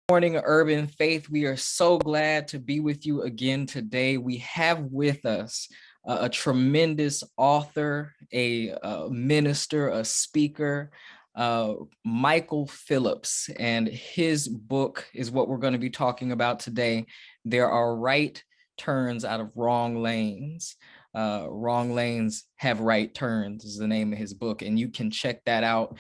Morning, Urban Faith. We are so glad to be with you again today. We have with us a tremendous author, a minister, a speaker, Michael Phillips, and his book is what we're going to be talking about today. There are right turns out of wrong lanes. Wrong Lanes Have Right Turns is the name of his book, and you can check that out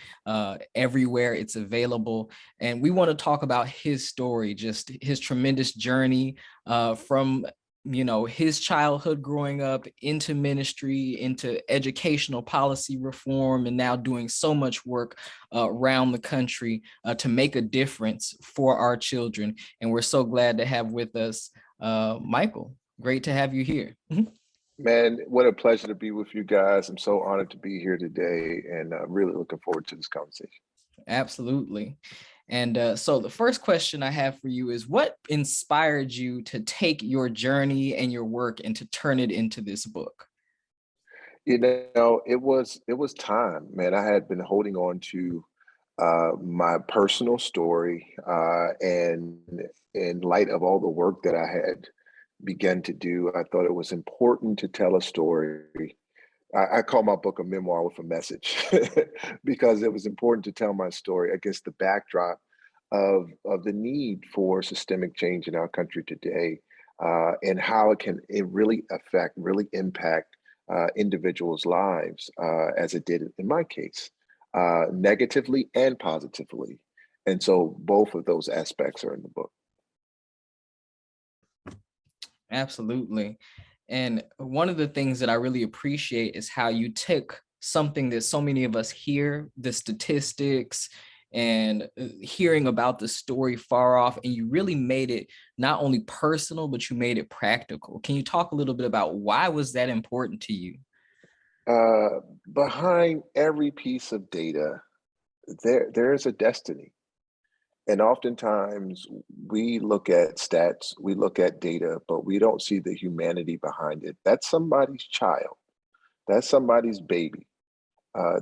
everywhere it's available. And we want to talk about his story, just his tremendous journey from his childhood growing up into ministry, into educational policy reform, and now doing so much work around the country to make a difference for our children. And we're so glad to have with us Michael. Great to have you here. Man, what a pleasure to be with you guys. I'm so honored to be here today and really looking forward to this conversation. Absolutely. And so the first question I have for you is, what inspired you to take your journey and your work and to turn it into this book? It was time, man. I had been holding on to my personal story, and in light of all the work that I had begun to do, I thought it was important to tell a story. I call my book a memoir with a message because it was important to tell my story against the backdrop of the need for systemic change in our country today, and how it really affect, really impact individuals' lives, as it did in my case, negatively and positively. And so both of those aspects are in the book. Absolutely. And one of the things that I really appreciate is how you took something that so many of us hear, the statistics and hearing about the story far off, and you really made it not only personal, but you made it practical. Can you talk a little bit about why was that important to you? Behind every piece of data, there is a destiny. And oftentimes we look at stats, we look at data, but we don't see the humanity behind it. That's somebody's child. That's somebody's baby.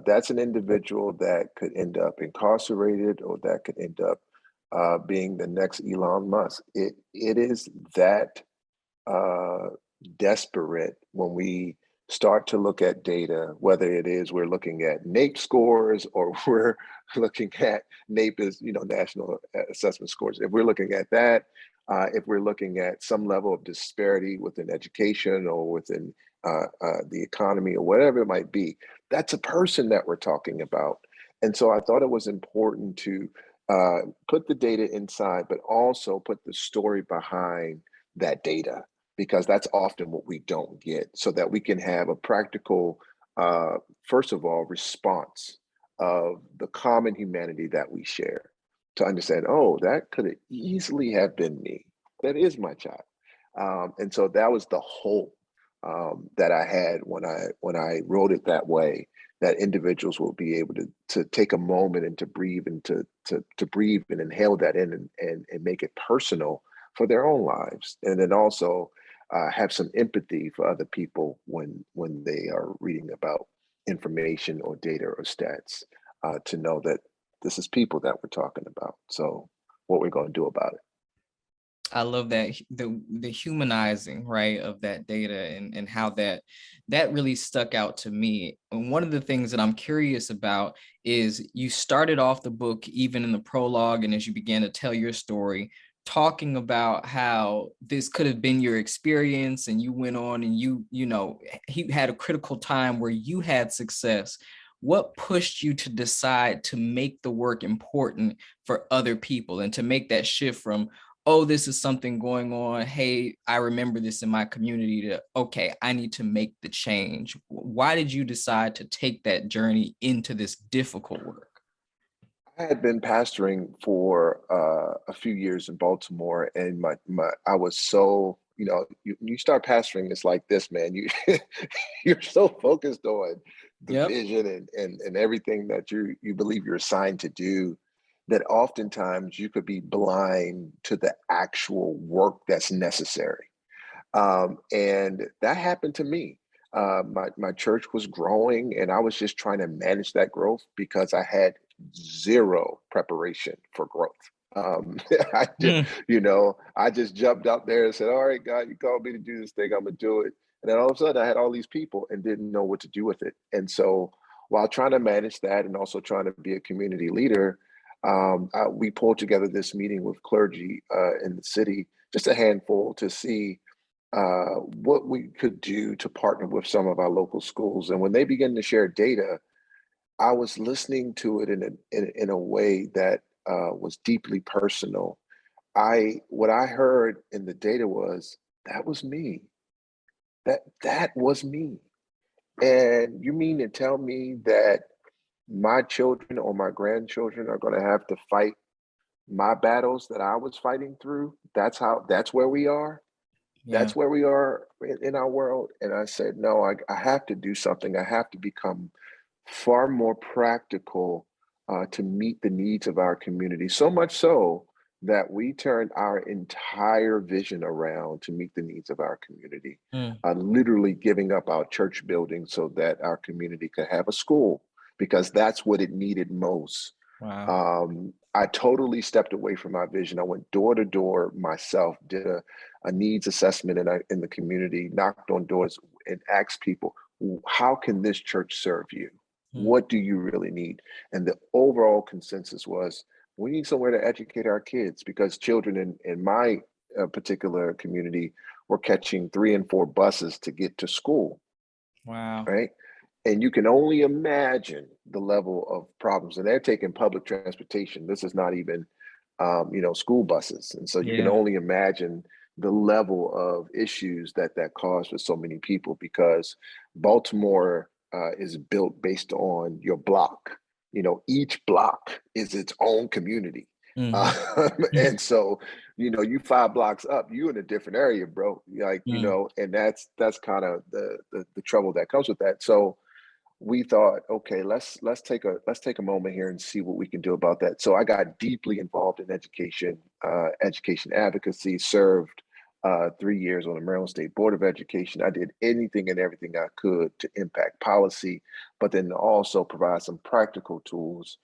That's an individual that could end up incarcerated or that could end up being the next Elon Musk. It is that uh, desperate when we start to look at data, whether it is we're looking at NAEP scores or we're looking at NAEP is, national assessment scores. If we're looking at that, if we're looking at some level of disparity within education or within the economy or whatever it might be, that's a person that we're talking about. And so I thought it was important to put the data inside, but also put the story behind that data, because that's often what we don't get, so that we can have a practical, first of all, response of the common humanity that we share, to understand, oh, that could have easily have been me. That is my child. And so that was the hope that I had when I wrote it that way, that individuals will be able to take a moment and to breathe and to breathe and inhale that in and make it personal for their own lives, and then also have some empathy for other people when they are reading about information or data or stats, to know that this is people that we're talking about. So what we're going to do about it. I love that the humanizing, right, of that data, and how that really stuck out to me. And one of the things that I'm curious about is you started off the book, even in the prologue, and as you began to tell your story, talking about how this could have been your experience, and you went on and he had a critical time where you had success. What pushed you to decide to make the work important for other people and to make that shift from, oh, this is something going on, hey, I remember this in my community, to, okay, I need to make the change? Why did you decide to take that journey into this difficult work? I had been pastoring for a few years in Baltimore, and my I was so, you start pastoring, it's like this, man. You're so focused on the Yep. vision and everything that you believe you're assigned to do, that oftentimes you could be blind to the actual work that's necessary. And that happened to me. My church was growing, and I was just trying to manage that growth because I had zero preparation for growth. I just, Mm, I just jumped up there and said, all right, God, you called me to do this thing, I'm gonna do it. And then all of a sudden I had all these people and didn't know what to do with it. And so while trying to manage that and also trying to be a community leader, we pulled together this meeting with clergy in the city, just a handful, to see what we could do to partner with some of our local schools. And when they began to share data, I was listening to it in a way that was deeply personal. What I heard in the data was, that was me. That was me. And you mean to tell me that my children or my grandchildren are going to have to fight my battles that I was fighting through? That's where we are. yeah. That's where we are in our world. And I said, no, I have to do something. I have to become far more practical to meet the needs of our community. So much so that we turned our entire vision around to meet the needs of our community, Mm, literally giving up our church building so that our community could have a school, because that's what it needed most. wow. I totally stepped away from my vision. I went door to door myself, did a needs assessment in the community, knocked on doors and asked people, how can this church serve you? Mm, What do you really need? And the overall consensus was, we need somewhere to educate our kids, because children in my particular community were catching 3 and 4 buses to get to school, wow. right? And you can only imagine the level of problems. And they're taking public transportation. This is not even, school buses. And so you can Yeah. only imagine the level of issues that caused for so many people, because Baltimore is built based on your block. Each block is its own community. Hmm. And so, you 5 blocks up, you in a different area, bro. Like, Mm, and that's kind of the trouble that comes with that. So we thought, okay, let's take a moment here and see what we can do about that. So I got deeply involved in education advocacy, served 3 years on the Maryland State Board of Education. I did anything and everything I could to impact policy, but then also provide some practical tools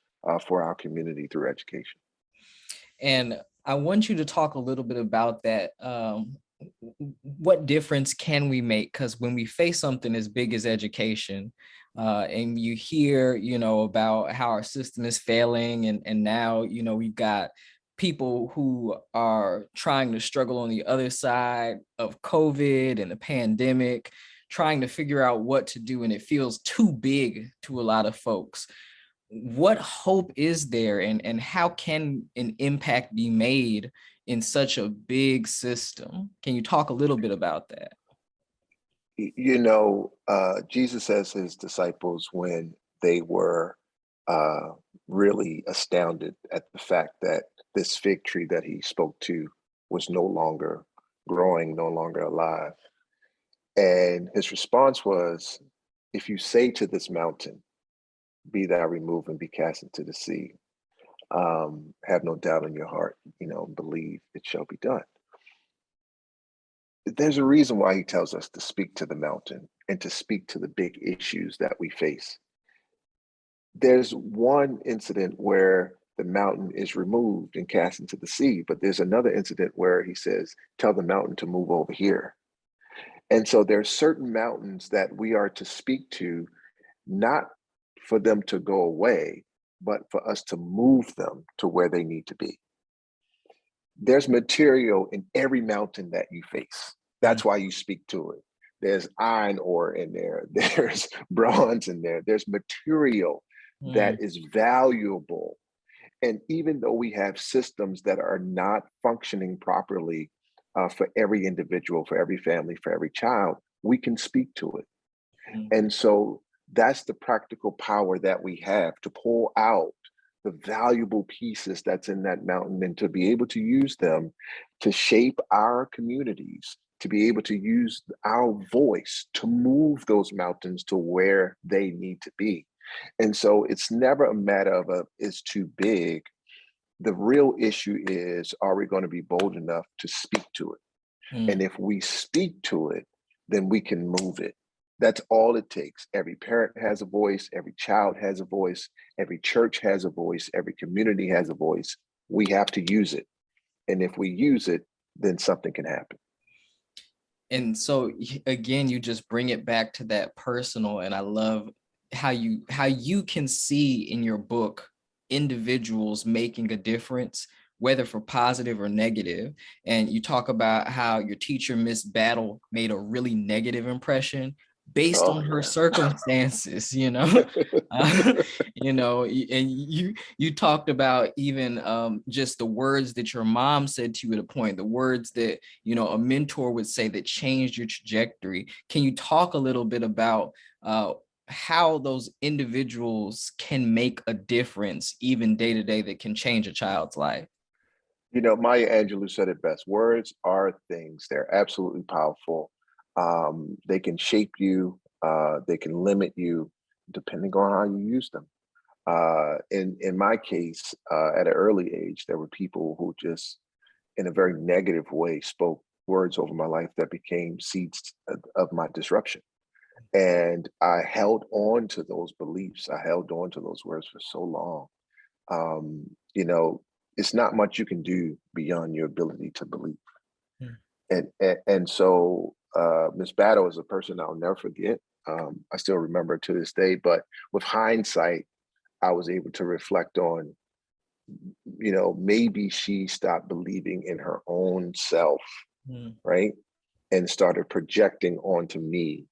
for our community through education. and I want you to talk a little bit about that. What difference can we make? Because when we face something as big as education, and you hear, about how our system is failing, and now, we've got people who are trying to struggle on the other side of COVID and the pandemic, trying to figure out what to do, and it feels too big to a lot of folks. What hope is there, and how can an impact be made in such a big system? Can you talk a little bit about that? Jesus says his disciples, when they were uh, really astounded at the fact that this fig tree that he spoke to was no longer growing, no longer alive. And his response was, if you say to this mountain, be thou removed and be cast into the sea, have no doubt in your heart, believe it shall be done. There's a reason why he tells us to speak to the mountain and to speak to the big issues that we face. There's one incident where the mountain is removed and cast into the sea, but there's another incident where he says, tell the mountain to move over here. And so there's certain mountains that we are to speak to, not for them to go away, but for us to move them to where they need to be. There's material in every mountain that you face. Mm, That's why you speak to it. There's iron ore in there. There's bronze in there. There's material that mm, is valuable. And even though we have systems that are not functioning properly for every individual, for every family, for every child, we can speak to it. mm, And so that's the practical power that we have to pull out the valuable pieces that's in that mountain, and to be able to use them to shape our communities, to be able to use our voice to move those mountains to where they need to be. And so it's never a matter of it's too big. The real issue is, are we going to be bold enough to speak to it? And mm, if we speak to it, then we can move it. That's all it takes. Every parent has a voice, every child has a voice, every church has a voice, every community has a voice. We have to use it. And if we use it, then something can happen. And so again, you just bring it back to that personal, and I love how you can see in your book individuals making a difference, whether for positive or negative. And you talk about how your teacher, Miss Battle, made a really negative impression based Oh on her yeah. circumstances, you know. uh, and you talked about even just the words that your mom said to you at a point, the words that a mentor would say that changed your trajectory. Can you talk a little bit about how those individuals can make a difference, even day to day, that can change a child's life? Maya Angelou said it best. Words are things. They're absolutely powerful. They can shape you. They can limit you, depending on how you use them. In my case, at an early age, there were people who just, in a very negative way, spoke words over my life that became seeds of my disruption. And I held on to those beliefs. I held on to those words for so long. Um, you know, it's not much you can do beyond your ability to believe. Mm, And so Miss Battle is a person I'll never forget. I still remember to this day, but with hindsight, I was able to reflect on, maybe she stopped believing in her own self, mm, right? And started projecting onto me,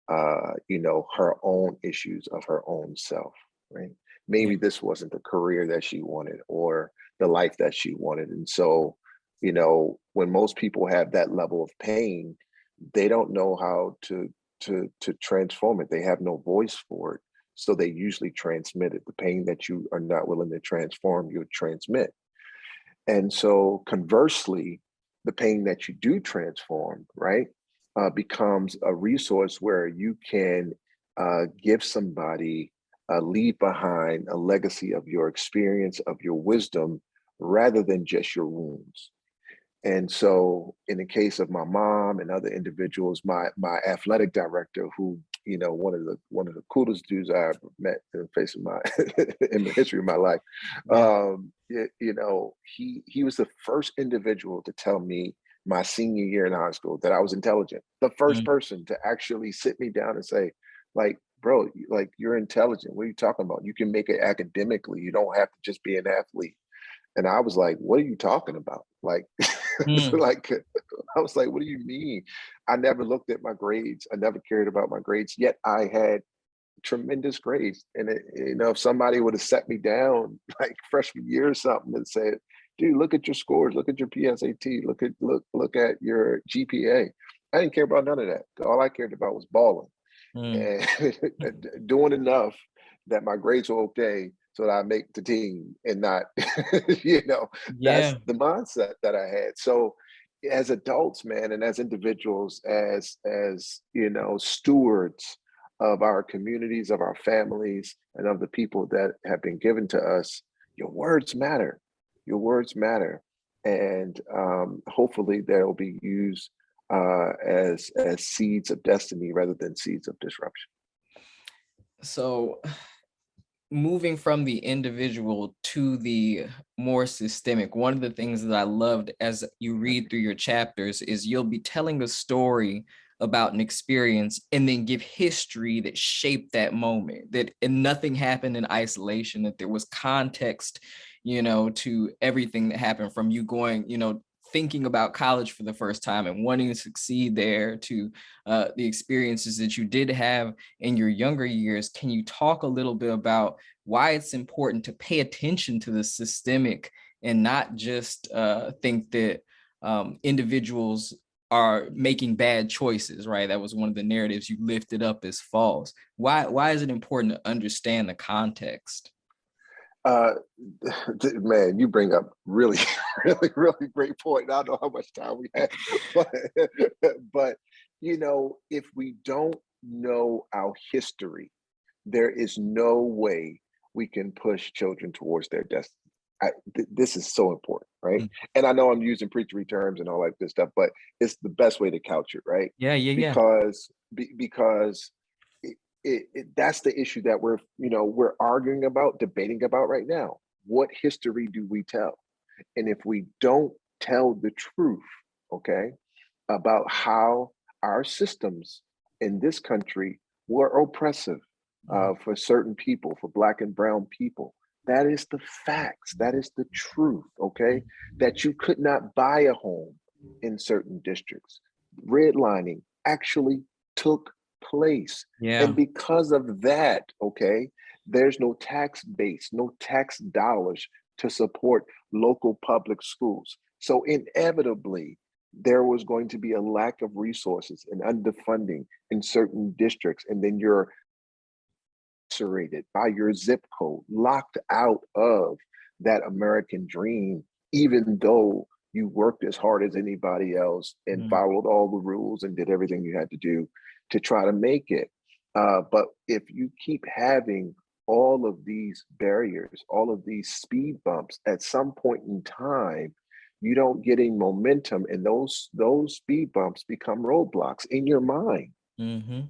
her own issues of her own self, right? yeah. Maybe this wasn't the career that she wanted or the life that she wanted. And so, when most people have that level of pain, they don't know how to transform it. They have no voice for it. So they usually transmit it. The pain that you are not willing to transform, you transmit. And so conversely, the pain that you do transform, right, becomes a resource where you can give somebody, leave behind a legacy of your experience, of your wisdom, rather than just your wounds. And so, in the case of my mom and other individuals, my athletic director, who, one of the coolest dudes I ever met in the face of my in the history of my life, Yeah. he was the first individual to tell me my senior year in high school that I was intelligent. The first Mm, person to actually sit me down and say, like, bro, like, you're intelligent. What are you talking about? You can make it academically. You don't have to just be an athlete. And I was like, what are you talking about? Like, mm, like, I was like, what do you mean? I never looked at my grades. I never cared about my grades, yet I had tremendous grades. And if somebody would have set me down like freshman year or something and said, dude, look at your scores, look at your PSAT, look at your GPA. I didn't care about none of that. All I cared about was balling mm. and doing enough that my grades were okay so that I make the team and not, that's Yeah. the mindset that I had. So as adults, man, and as individuals, as stewards of our communities, of our families, and of the people that have been given to us, your words matter. Your words matter. And hopefully they'll be used as seeds of destiny rather than seeds of disruption. So moving from the individual to the more systemic, one of the things that I loved as you read through your chapters is you'll be telling a story about an experience and then give history that shaped that moment, that and nothing happened in isolation, that there was context, to everything that happened, from you going, thinking about college for the first time and wanting to succeed there, to the experiences that you did have in your younger years. Can you talk a little bit about why it's important to pay attention to the systemic and not just think that individuals are making bad choices, right? That was one of the narratives you lifted up as false. Why is it important to understand the context? Uh, man, you bring up really, really, really great point. I don't know how much time we have, but, but if we don't know our history, there is no way we can push children towards their destiny. This is so important, right? Mm. And I know I'm using preachery terms and all like this stuff, but it's the best way to couch it, right? Yeah, yeah, yeah. Because that's the issue that we're arguing about, debating about right now. What history do we tell? And if we don't tell the truth, okay, about how our systems in this country were oppressive Mm, for certain people, for Black and Brown people, that is the facts. That is the truth, okay? mm, That you could not buy a home in certain districts. Redlining actually took place. yeah. And because of that, okay, there's no tax base, no tax dollars to support local public schools. So inevitably, there was going to be a lack of resources and underfunding in certain districts. And then you're incarcerated by your zip code, locked out of that American dream, even though you worked as hard as anybody else and Mm, followed all the rules and did everything you had to do to try to make it. But if you keep having all of these barriers, all of these speed bumps, at some point in time, you don't get any momentum, and those speed bumps become roadblocks in your mind, mhm.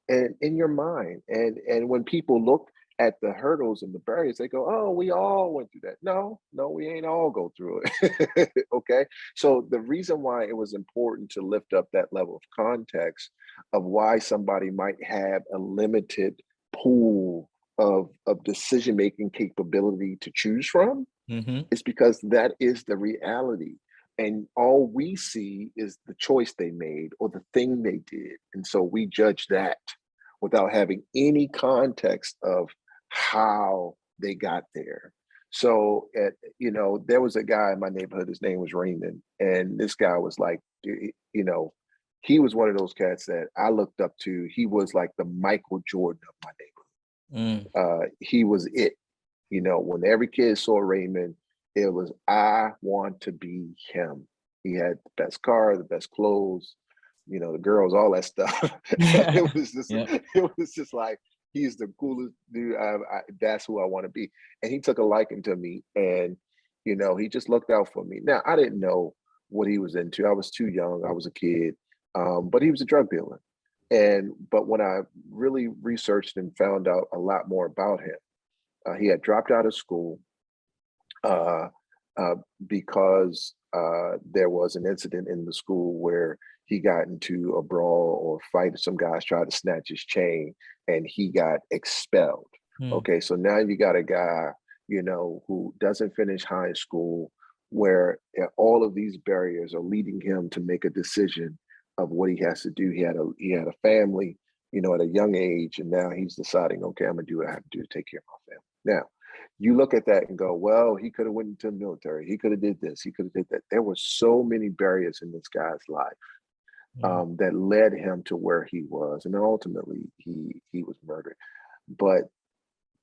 and in your mind. And when people look at the hurdles and the barriers, they go, "Oh, we all went through that." No, no, we ain't all go through it. Okay. So the reason why it was important to lift up that level of context of why somebody might have a limited pool of decision making capability to choose from Mhm. is because that is the reality. And all we see is the choice they made or the thing they did. And so we judge that without having any context of how they got there. So, there was a guy in my neighborhood, his name was Raymond. And this guy was like, he was one of those cats that I looked up to. He was like the Michael Jordan of my neighborhood. Mm. He was it. When every kid saw Raymond, it was, I want to be him. He had the best car, the best clothes, the girls, all that stuff. it was just, Yep. it was just like, he's the coolest dude. That's who I want to be. And he took a liking to me, and he just looked out for me. Now I didn't know what he was into. I was too young. I was a kid, but he was a drug dealer. But when I really researched and found out a lot more about him, he had dropped out of school uh, uh, because there was an incident in the school where he got into a brawl or fight. Some guys tried to snatch his chain, and he got expelled. Mm. Okay, so now you got a guy, who doesn't finish high school, where all of these barriers are leading him to make a decision of what he has to do. He had a family, at a young age, and now he's deciding, okay, I'm gonna do what I have to do to take care of my family. Now, you look at that and go, well, he could have went into the military. He could have did this. He could have did that. There were so many barriers in this guy's life Mm. that led him to where he was, and ultimately he was murdered. But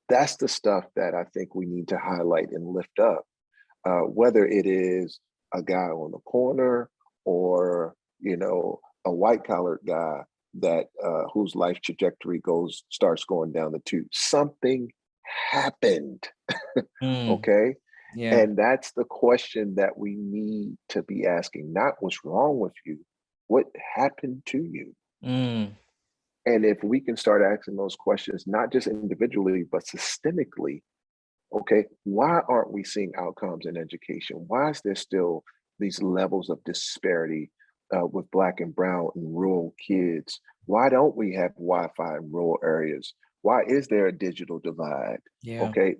that's the stuff that I think we need to highlight and lift up, whether it is a guy on the corner or a white collared guy that whose life trajectory starts going down the tube. Something happened. Mm. Okay. Yeah. And that's the question that we need to be asking, not what's wrong with you, what happened to you? Mm. And if we can start asking those questions, not just individually, but systemically, okay, why aren't we seeing outcomes in education? Why is there still these levels of disparity with Black and Brown and rural kids? Why don't we have Wi-Fi in rural areas? Why is there a digital divide? Yeah. Okay,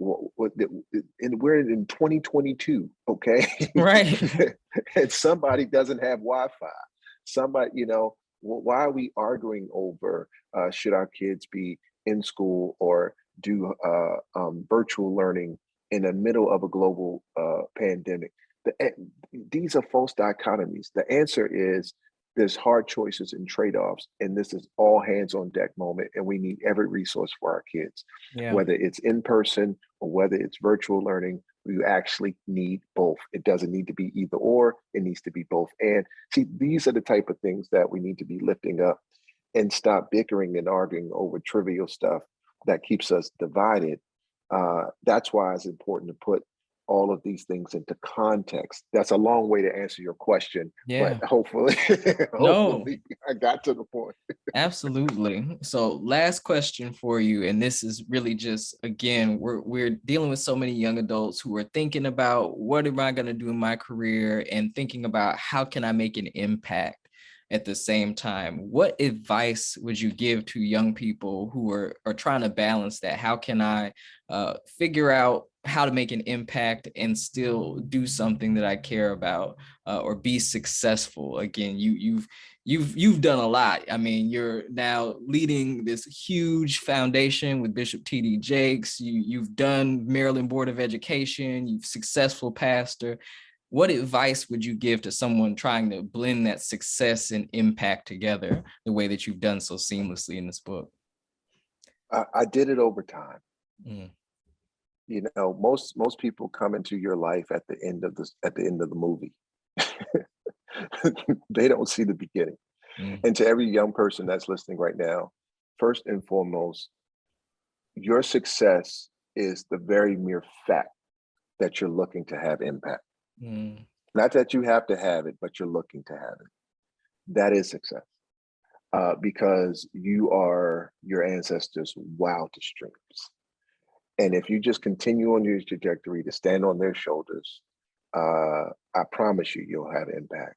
and we're in 2022, okay, Right. and somebody doesn't have Wi-Fi. Somebody, why are we arguing over should our kids be in school or do virtual learning in the middle of a global pandemic? The, these are false dichotomies. The answer is there's hard choices and trade-offs, and this is all hands on deck moment, and we need every resource for our kids, Yeah. whether it's in person or whether it's virtual learning. We actually need both. It doesn't need to be either or, it needs to be both. And see, these are the type of things that we need to be lifting up and stop bickering and arguing over trivial stuff that keeps us divided. That's why it's important to put all of these things into context. That's a long way to answer your question, but Yeah. hopefully, No, hopefully I got to the point. absolutely. So last question for you, and this is really just, again, we're dealing with so many young adults who are thinking about what am I going to do in my career and thinking about how can I make an impact at the same time. What advice would you give to young people who are trying to balance that? How can I figure out how to make an impact and still do something that I care about, or be successful? Again, you've done a lot. I mean, you're now leading this huge foundation with Bishop T.D. Jakes. You've done Maryland Board of Education. You've successful pastor. What advice would you give to someone trying to blend that success and impact together the way that you've done so seamlessly in this book? I did it over time. Mm, You know, most people come into your life at the end of the movie. They don't see the beginning. mm, And to every young person that's listening right now, first and foremost, your success is the very mere fact that you're looking to have impact. mm, Not that you have to have it, but you're looking to have it. That is success, because you are your ancestors' wildest dreams. And if you just continue on your trajectory to stand on their shoulders, I promise you, you'll have impact,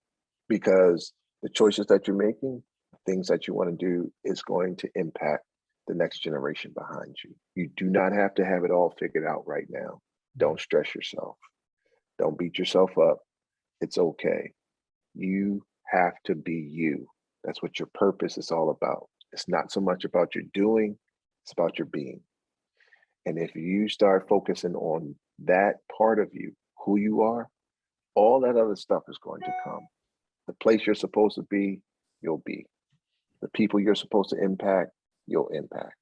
because the choices that you're making, things that you want to do, is going to impact the next generation behind you. You do not have to have it all figured out right now. Don't stress yourself. Don't beat yourself up. It's okay. You have to be you. That's what your purpose is all about. It's not so much about your doing, it's about your being. And if you start focusing on that part of you, who you are, all that other stuff is going to come. The place you're supposed to be, you'll be. The people you're supposed to impact, you'll impact.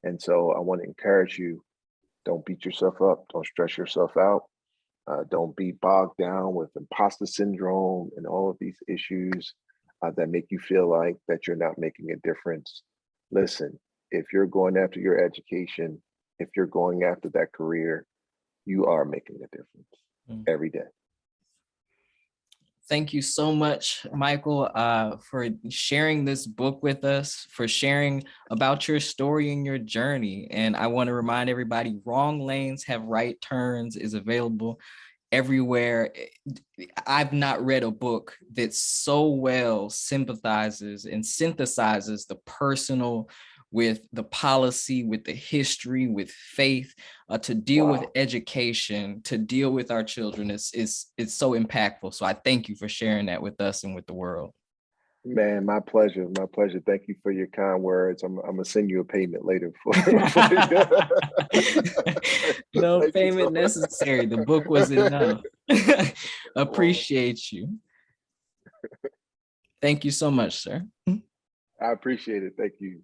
And so I want to encourage you, don't beat yourself up, don't stress yourself out. Don't be bogged down with imposter syndrome and all of these issues that make you feel like that you're not making a difference. Listen, if you're going after your education, if you're going after that career, you are making a difference mm. every day. Thank you so much, Michael, for sharing this book with us, for sharing about your story and your journey. And I want to remind everybody, Wrong Lanes Have Right Turns is available everywhere. I've not read a book that so well sympathizes and synthesizes the personal with the policy, with the history, with faith, to deal with Wow. education, to deal with our children. It's so impactful. So I thank you for sharing that with us and with the world. Man, my pleasure. My pleasure. Thank you for your kind words. I'm gonna send you a payment later for No Thank you so payment much. necessary. The book was enough. Well, Appreciate you. Thank you so much, sir. I appreciate it. Thank you.